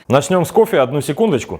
Начнем с кофе, одну секундочку.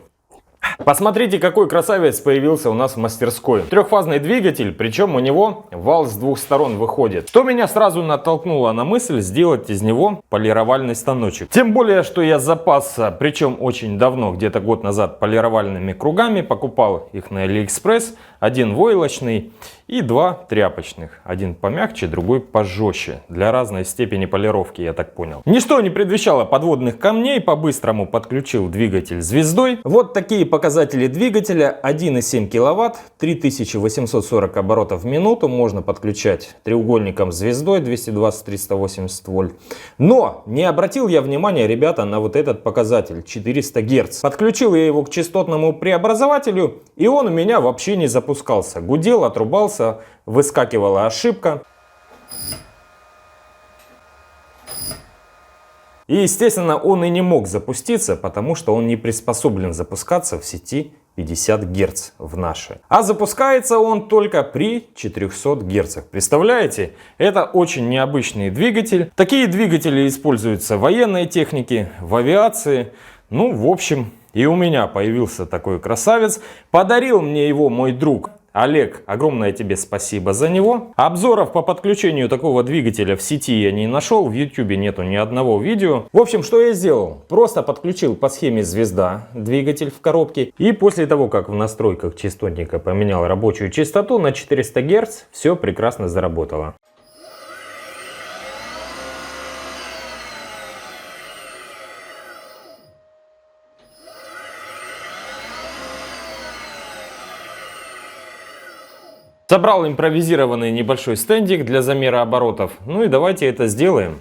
Посмотрите, какой красавец появился у нас в мастерской. Трехфазный двигатель, причем у него вал с двух сторон выходит. Что меня сразу натолкнуло на мысль сделать из него полировальный станочек. Тем более, что я запасся, причем очень давно, где-то год назад, полировальными кругами. Покупал их на AliExpress. Один войлочный и два тряпочных. Один помягче, другой пожестче. Для разной степени полировки, я так понял. Ничто не предвещало подводных камней. По-быстрому подключил двигатель звездой. Вот такие показатели двигателя. 1,7 киловатт, 3840 оборотов в минуту. Можно подключать треугольником звездой 220-380 вольт. Но не обратил я внимания, ребята, на вот этот показатель 400 Гц. Подключил я его к частотному преобразователю, и он у меня вообще не запускался. Гудел, отрубался, выскакивала ошибка. И, естественно, он и не мог запуститься, потому что он не приспособлен запускаться в сети 50 Гц в нашей. А запускается он только при 400 Гц. Представляете? Это очень необычный двигатель. Такие двигатели используются в военной технике, в авиации. Ну, в общем, и у меня появился такой красавец. Подарил мне его мой друг Олег. Огромное тебе спасибо за него. Обзоров по подключению такого двигателя в сети я не нашел. В YouTube нету ни одного видео. В общем, что я сделал? Просто подключил по схеме звезда двигатель в коробке. И после того, как в настройках частотника поменял рабочую частоту на 400 Гц, все прекрасно заработало. Собрал импровизированный небольшой стендик для замера оборотов. Ну и давайте это сделаем.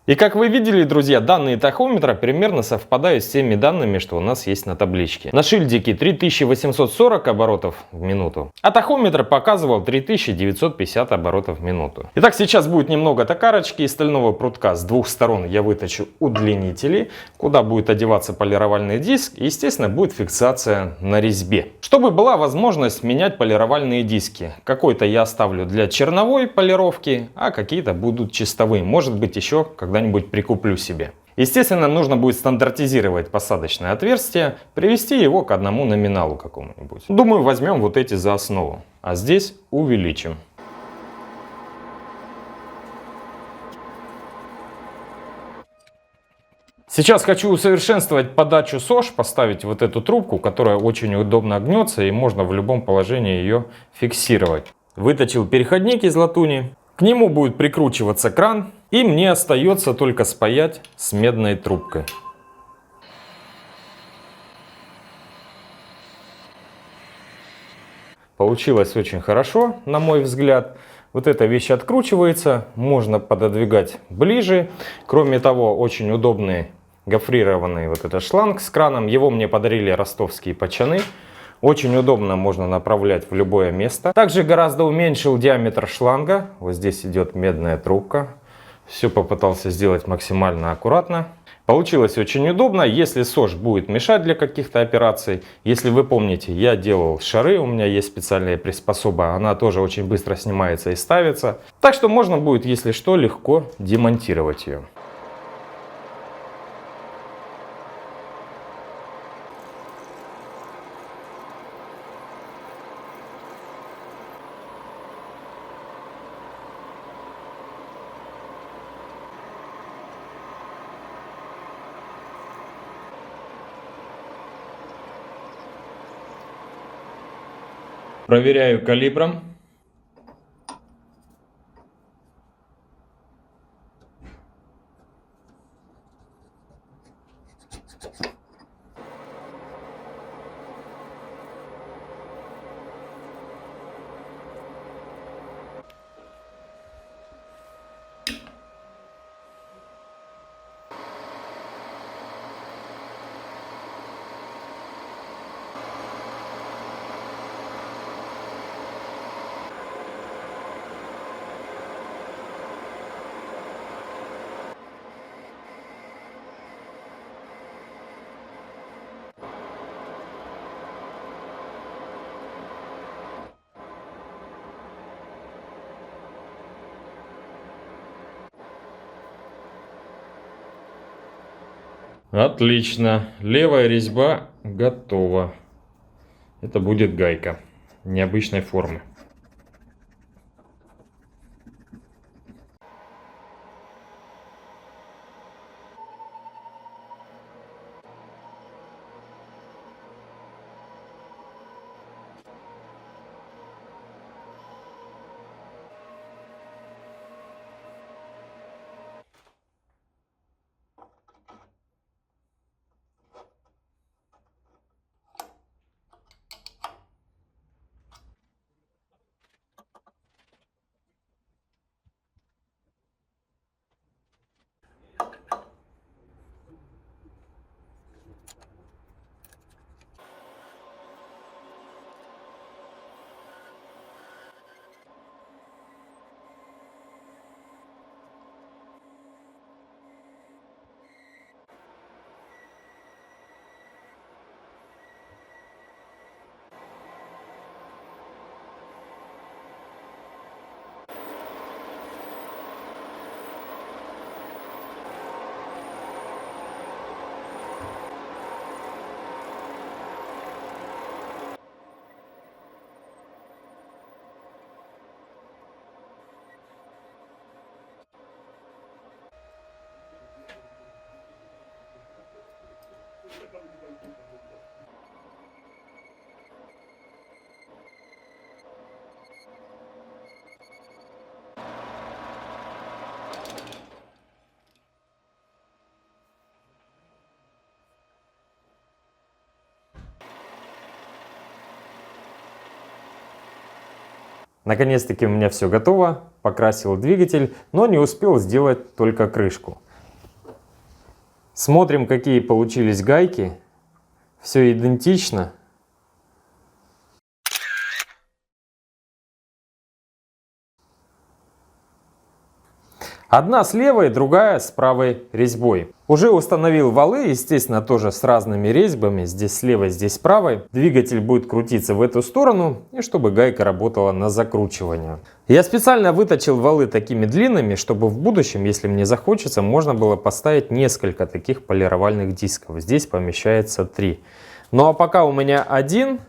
И как вы видели, друзья, данные тахометра примерно совпадают с теми данными, что у нас есть на табличке. На шильдике 3840 оборотов в минуту, а тахометр показывал 3950 оборотов в минуту. Итак, сейчас будет немного токарочки. Из стального прутка с двух сторон я вытащу удлинители, куда будет одеваться полировальный диск. И, естественно, будет фиксация на резьбе. Чтобы была возможность менять полировальные диски. Какой-то я оставлю для черновой полировки, а какие-то будут чистовые. Может быть, еще когда-нибудь прикуплю себе. Естественно, нужно будет стандартизировать посадочное отверстие, привести его к одному номиналу какому-нибудь. Думаю, возьмем вот эти за основу, а здесь увеличим. Сейчас хочу усовершенствовать подачу СОЖ, поставить вот эту трубку, которая очень удобно гнется, и можно в любом положении ее фиксировать. Выточил переходник из латуни. К нему будет прикручиваться кран, и мне остается только спаять с медной трубкой. Получилось очень хорошо, на мой взгляд. Вот эта вещь откручивается, можно пододвигать ближе. Кроме того, очень удобный гофрированный вот этот шланг с краном. Его мне подарили ростовские пачаны. Очень удобно, можно направлять в любое место. Также гораздо уменьшил диаметр шланга. Вот здесь идет медная трубка. Все попытался сделать максимально аккуратно. Получилось очень удобно. Если СОЖ будет мешать для каких-то операций, если вы помните, я делал шары, у меня есть специальная приспособа, она тоже очень быстро снимается и ставится. Так что можно будет, если что, легко демонтировать ее. Проверяю калибром. Отлично. Левая резьба готова. Это будет гайка необычной формы. Наконец-таки у меня все готово. Покрасил двигатель, но не успел сделать только крышку. Смотрим, какие получились гайки. Все идентично. Одна с левой, другая с правой резьбой. Уже установил валы, естественно, тоже с разными резьбами. Здесь с левой, здесь с правой. Двигатель будет крутиться в эту сторону, и чтобы гайка работала на закручивание. Я специально выточил валы такими длинными, чтобы в будущем, если мне захочется, можно было поставить несколько таких полировальных дисков. Здесь помещается 3. Ну а пока у меня один,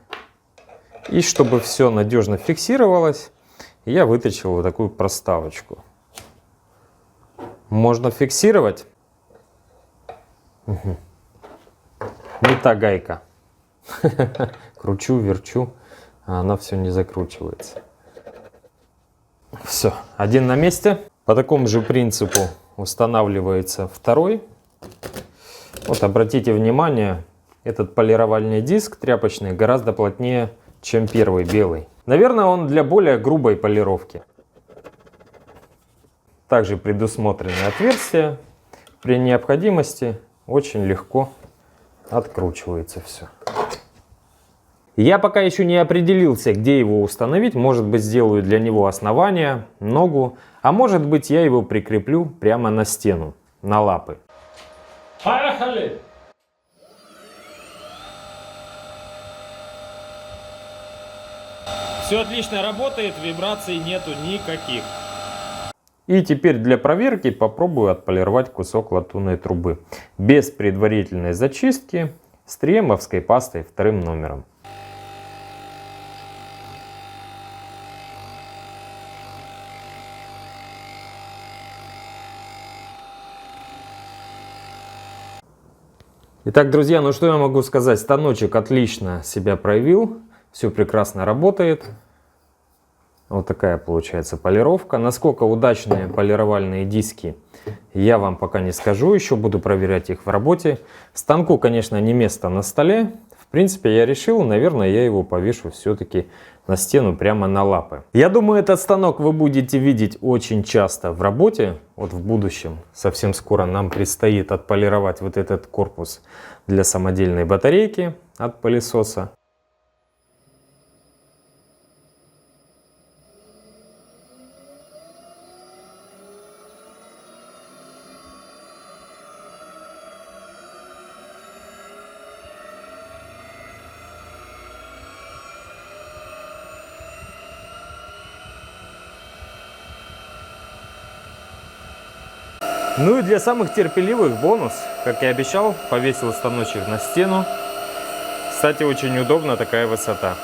и чтобы все надежно фиксировалось, я выточил вот такую проставочку. Можно фиксировать. Угу. Не та гайка. Кручу, верчу, а она все не закручивается. Все, один на месте. По такому же принципу устанавливается второй. Вот обратите внимание, этот полировальный диск тряпочный гораздо плотнее, чем первый белый. Наверное, он для более грубой полировки. Также предусмотрены отверстия. При необходимости очень легко откручивается все. Я пока еще не определился, где его установить. Может быть, сделаю для него основание, ногу. А может быть, я его прикреплю прямо на стену, на лапы. Поехали! Все отлично работает, вибраций нету никаких. И теперь для проверки попробую отполировать кусок латунной трубы. Без предварительной зачистки, с триэмовской пастой 2 номером. Итак, друзья, ну что я могу сказать? Станочек отлично себя проявил. Все прекрасно работает. Вот такая получается полировка. Насколько удачные полировальные диски, я вам пока не скажу. Еще буду проверять их в работе. Станку, конечно, не место на столе. В принципе, я решил, наверное, я его повешу все-таки на стену прямо на лапы. Я думаю, этот станок вы будете видеть очень часто в работе. Вот в будущем, совсем скоро нам предстоит отполировать вот этот корпус для самодельной батарейки от пылесоса. Ну и для самых терпеливых бонус, как и обещал, повесил станочек на стену. Кстати, очень удобна такая высота.